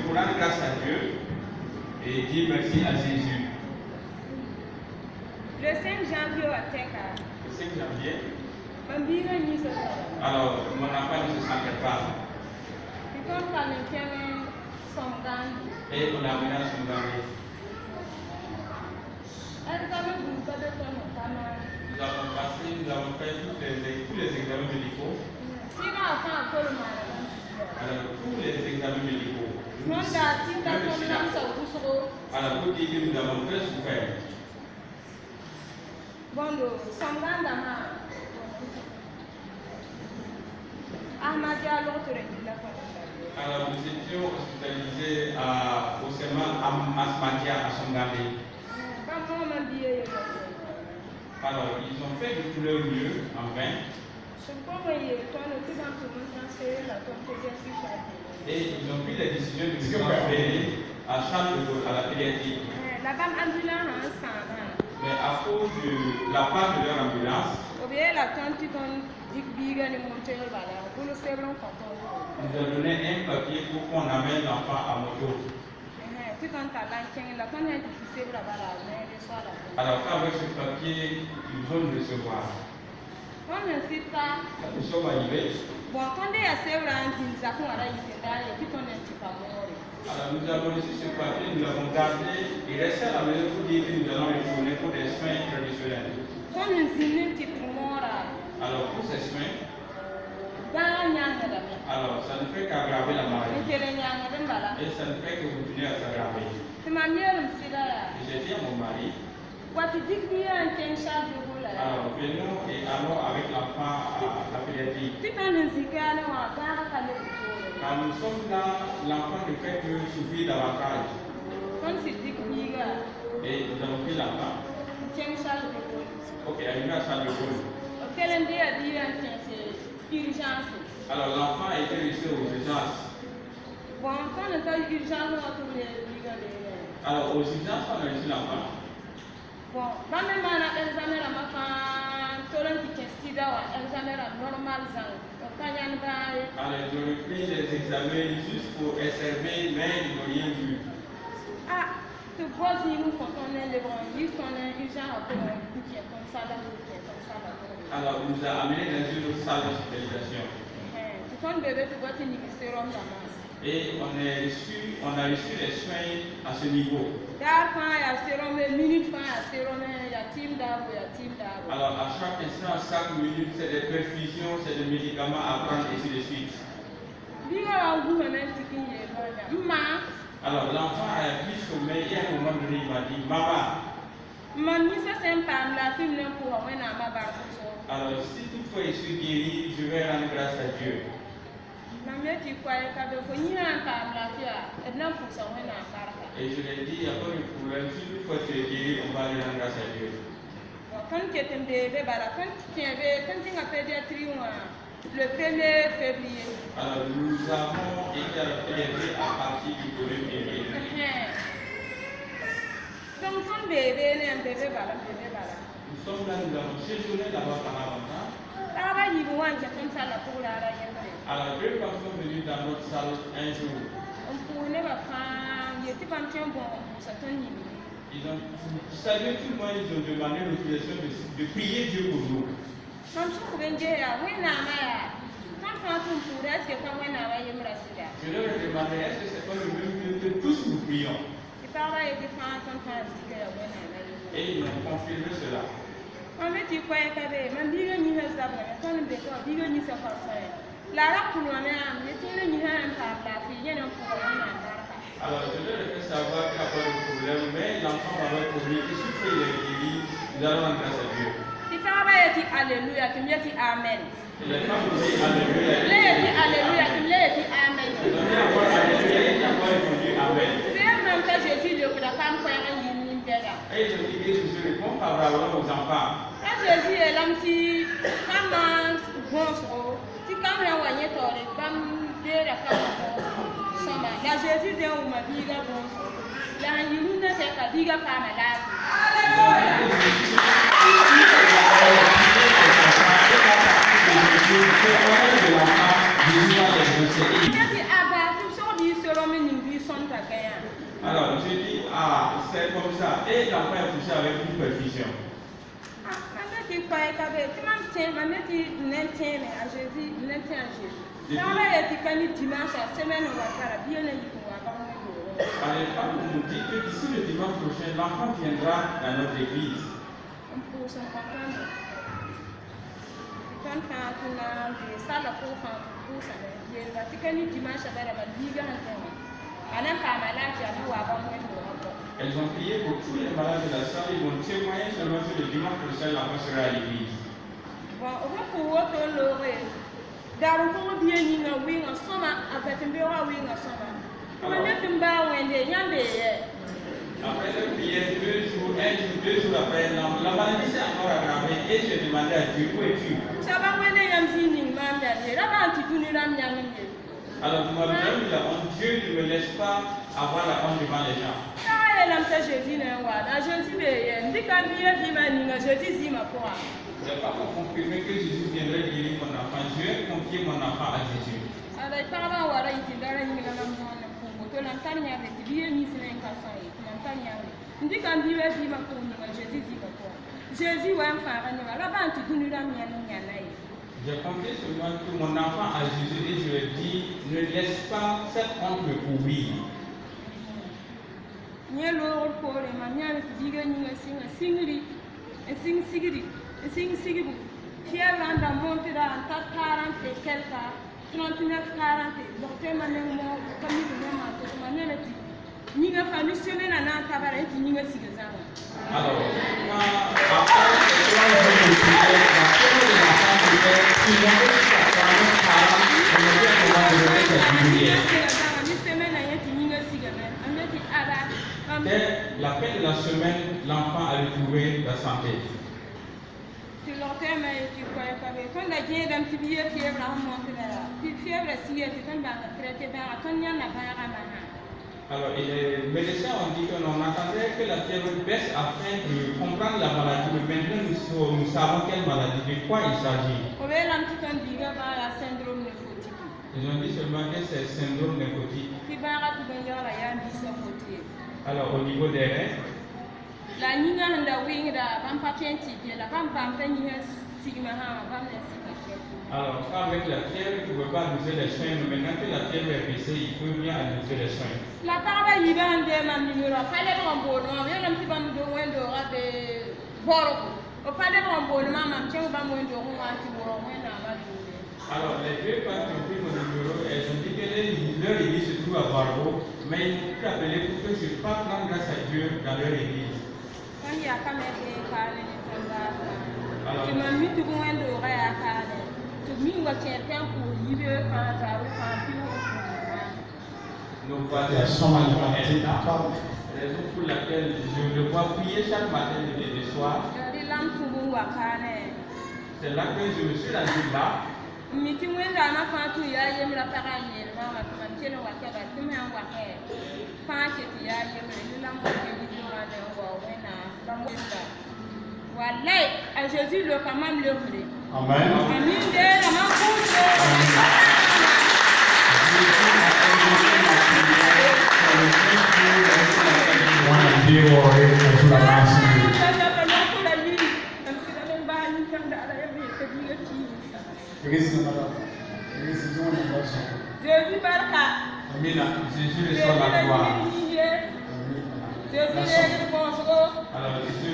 Pour rendre grâce à Dieu et dire merci à Jésus. Le 5 janvier, Le 5 janvier. Alors, mon enfant ne se sentait pas. Et on a amené à son gagné. Nous avons fait tous les examens médicaux. Alors, tous les examens médicaux. Alors, pour dire que nous avons très souffert. Alors, nous étions hospitalisés au serment Asmadia à Songambé. Alors, ils ont fait de tout leur mieux en vain. Et ils ont pris la décision de nous transférer à Charles de Gaulle, à la pédiatrie. Mais à cause de la part de leur ambulance, nous a donné un papier pour qu'on amène l'enfant à moto. Alors qu'avec ce papier, ils vont nous recevoir. Nous sommes arrivés. Alors nous avons reçu ce papier, nous l'avons gardé et resté à la maison pour dire que nous allons retourner pour des soins traditionnels. Alors pour ces soins, alors ça ne fait qu'aggraver la maladie. Et ça ne fait que continuer à s'aggraver. Et j'ai dit à mon mari, alors venons et allons avec l'enfant à la pédiatrie. Quand nous sommes là, l'enfant ne fait que souffrir davantage. Et nous avons pris l'enfant. Ok, arrivé à Charles de Gaulle. Alors l'enfant a été reçu aux urgences. Alors aux urgences, on a reçu l'enfant. Alors ils ont repris les examens juste pour SRV, mais ils n'ont rien vu. Alors on nous a amenés dans une autre salle d'hospitalisation. Et on a reçu les soins à ce niveau. Alors à chaque instant, à chaque minute, c'est des perfusions, c'est des médicaments à prendre et ainsi de suite. Alors l'enfant a pris sommeil et à un moment donné il m'a dit maman. Alors si toutefois je suis guéri, je vais rendre grâce à Dieu. Et je l'ai dit, il n'y a pas de problème, si toutefois tu es guéri, on va aller rendre grâce à Dieu. Le 1er février. Alors nous avons été à la pédiatrie à partir du 1er février. Donc, Nous sommes là, nous avons séjourné là-bas pendant longtemps. Alors deux femmes sont venues dans notre salle un jour. Ils ont salué tout le monde, ils ont demandé l'autorisation de prier Dieu pour nous. Je leur ai demandé, est-ce que c'est pas le même Dieu que tous nous prions? Et ils ont confirmé cela. Alors je leur ai fait savoir qu'il n'y a pas de problème, mais l'enfant m'avait promis que si il est guéri, nous allons rendre grâce à Dieu. Alléluia, tu me dis Amen. Et les femmes ont dit Alléluia. Alléluia, tu me dis Amen. Ils ont dit encore Alléluia et ils ont encore répondu Amen. Et ils ont dit que Jésus répond favorablement aux enfants. Jésus est l'homme qui, Jésus c'est que diga pas malade. Alors, je dis, c'est comme ça. Et l'enfant est touché avec une perfusion. Les femmes nous disent que d'ici le dimanche prochain, l'enfant viendra dans notre église. Elles ont prié pour tous les malades de la salle. Ils vont témoigner seulement que le dimanche prochain, l'enfant sera à l'église. Après la prière, 2 jours après, la maladie s'est encore aggravée et j'ai demandé à Dieu, où es-tu? Alors vous m'avez dit la honte, Dieu ne me laisse pas avoir la honte devant les gens. Je n'ai pas confirmé que Jésus viendrait guérir mon enfant. Je vais confier mon enfant à Jésus. J'ai confié seulement que mon enfant à Jésus et je lui ai dit, ne laisse pas cette honte me couvrir. Alors, dès la fin de la semaine, l'enfant a retrouvé la santé. Alors, et les médecins ont dit que l'on attendait que la fièvre baisse afin de comprendre la maladie, mais maintenant nous savons quelle maladie, de quoi il s'agit. Ils ont dit seulement que c'est le syndrome lymphotique. Alors, au niveau des reins, alors, avec la fièvre, tu ne peux pas alluser les soins, mais maintenant que la fièvre est baissée, il peut bien alluser les soins. Alors, les deux femmes qui ont pris mon numéro, elles ont dit que leur église se trouve à Barbeau, mais ils m'ont pu appeler pour que je fasse rendre grâce à Dieu dans leur église. Nos voisins sont alimentés, raison pour laquelle je le vois prier chaque matin et le soir. C'est là que je me suis rendu là. Jésus le quand même le voulait. Amen. Jésus barka. Amen. Jésus reçoit la gloire. Jésus est le bon. Alors, Jésus